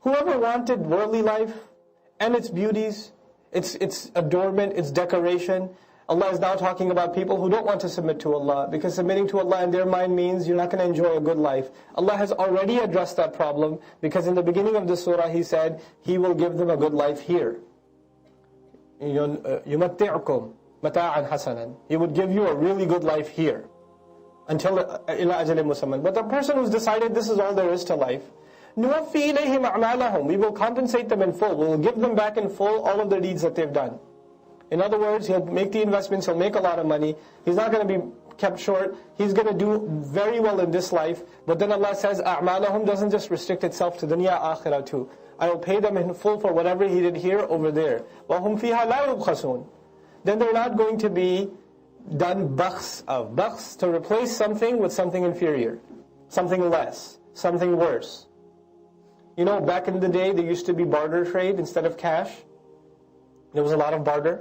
Whoever wanted worldly life and its beauties, its adornment, its decoration, Allah is now talking about people who don't want to submit to Allah, because submitting to Allah in their mind means you're not going to enjoy a good life. Allah has already addressed that problem, because in the beginning of the surah He said He will give them a good life here. يُمَتِّعُكُمْ مَتَاعًا حَسَنًا. He would give you a really good life here, until إِلَى أَجَلٍ مُسَمًّى. But the person who's decided this is all there is to life, نُوَفِّي إِلَيْهِمْ أَعْمَالَهُم. We will compensate them in full. We will give them back in full all of the deeds that they've done. In other words, He'll make the investments, He'll make a lot of money. He's not going to be kept short. He's going to do very well in this life. But then Allah says, أَعْمَالَهُم doesn't just restrict itself to dunya, akhirah too. I will pay them in full for whatever He did here, over there. وَهُمْ فِيهَا لَا يُبْخَسُونَ. Then they're not going to be done bakhs of. Bakhs, to replace something with something inferior, something less, something worse. Back in the day, there used to be barter trade instead of cash. There was a lot of barter.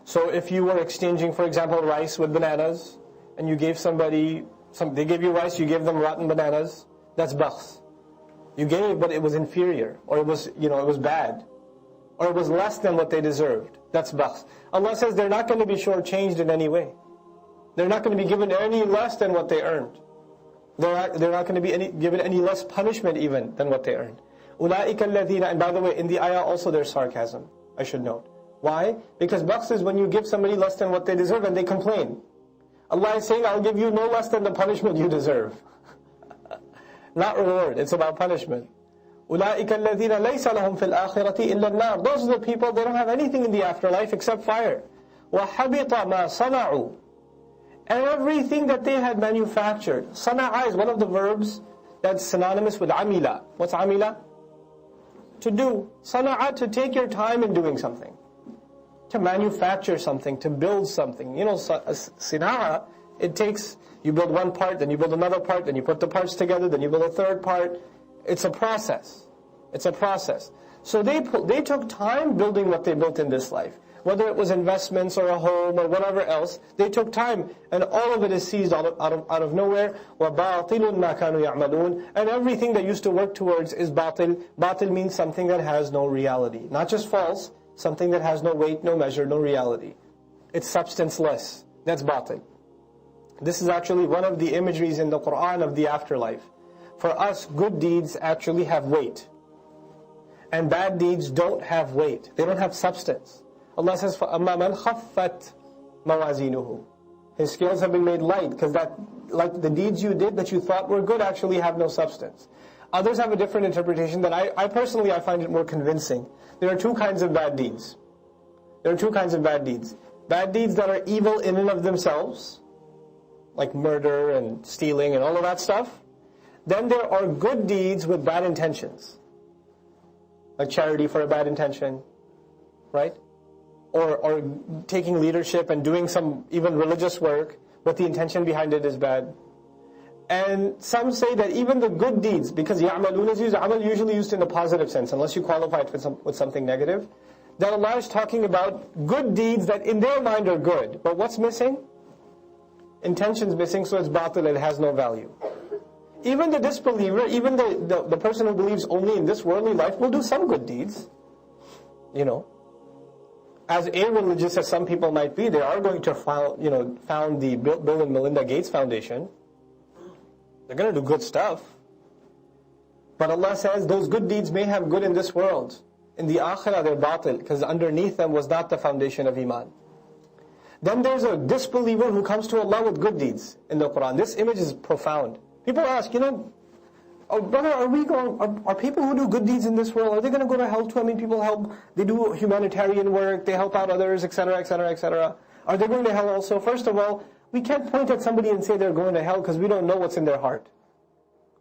So if you were exchanging, for example, rice with bananas, and you gave somebody, they gave you rice, you gave them rotten bananas, that's bakhs. You gave, but it was inferior, or it was bad, or it was less than what they deserved. That's bakhs. Allah says they're not going to be shortchanged in any way. They're not going to be given any less than what they earned. They're not going to be given any less punishment even than what they earned. أُولَٰئِكَ الَّذِينَ. And by the way, in the ayah also there's sarcasm, I should note. Why? Because bakhs is when you give somebody less than what they deserve and they complain. Allah is saying, I'll give you no less than the punishment you deserve. Not reward, it's about punishment. أُولَٰئِكَ الَّذِينَ لَيْسَ لَهُمْ فِي الْآخِرَةِ إِلَّا النَّارِ. Those are the people, they don't have anything in the afterlife except fire. وَحَبِطَ مَا صَنَعُوا. And everything that they had manufactured. Sana'a is one of the verbs that's synonymous with amila. What's amila? To do. Sana'a, to take your time in doing something. To manufacture something, to build something. Sina'a, it takes, you build one part, then you build another part, then you put the parts together, then you build a third part. It's a process. It's a process. So they took time building what they built in this life. Whether it was investments or a home or whatever else, they took time, and all of it is seized out of nowhere. وَبَاطِلٌ مَا كَانُوا يَعْمَلُونَ. And everything that used to work towards is batil. Batil means something that has no reality. Not just false, something that has no weight, no measure, no reality. It's substanceless. That's batil. This is actually one of the imageries in the Qur'an of the afterlife. For us, good deeds actually have weight. And bad deeds don't have weight. They don't have substance. Allah says, فَأَمَّا مَنْ خَفَّتْ مَوَازِينُهُ. His scales have been made light, because like the deeds you did that you thought were good actually have no substance. Others have a different interpretation that I personally find it more convincing. There are two kinds of bad deeds. There are two kinds of bad deeds. Bad deeds that are evil in and of themselves, like murder and stealing and all of that stuff. Then there are good deeds with bad intentions, like charity for a bad intention, right? Or taking leadership and doing some even religious work, but the intention behind it is bad. And some say that even the good deeds, because يَعْمَلُونَ is usually used in a positive sense, unless you qualify it with something negative, that Allah is talking about good deeds that in their mind are good. But what's missing? Intention's missing, so it's batil, it has no value. Even the disbeliever, even the person who believes only in this worldly life will do some good deeds. As irreligious as some people might be, they are going to found the Bill and Melinda Gates Foundation. They're going to do good stuff. But Allah says those good deeds may have good in this world. In the akhirah they're batil, because underneath them was not the foundation of iman. Then there's a disbeliever who comes to Allah with good deeds in the Qur'an. This image is profound. People ask, oh brother, are people who do good deeds in this world, are they going to go to hell too? I mean, people help, they do humanitarian work, they help out others, etc., etc., etc. Are they going to hell also? First of all, we can't point at somebody and say they're going to hell, because we don't know what's in their heart.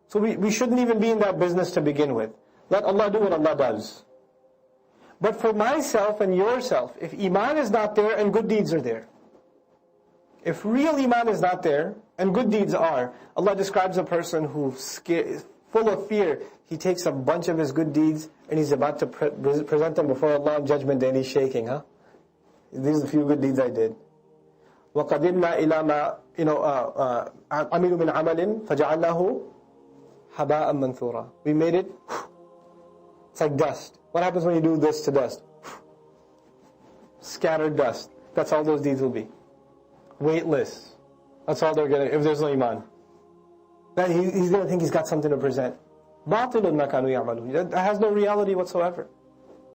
So we shouldn't even be in that business to begin with. Let Allah do what Allah does. But for myself and yourself, if iman is not there and good deeds are there, if real iman is not there and good deeds are, Allah describes a person who's full of fear. He takes a bunch of his good deeds and he's about to present them before Allah on Judgment Day, and he's shaking, These are the few good deeds I did. وَقَدِمْنَا إِلَى مَا عَمِلُوا مِنْ عَمَلٍ فَجَعَلْنَاهُ هَبَاءً مَنْثُورًا. We made it It's like dust. What happens when you do this to dust? Scattered dust. That's all those deeds will be. Weightless. That's all they're going to, if there's no iman. Then he's going to think he's got something to present. بَاطِلٌ مَا كَانُوا يَعْمَلُونَ. That has no reality whatsoever.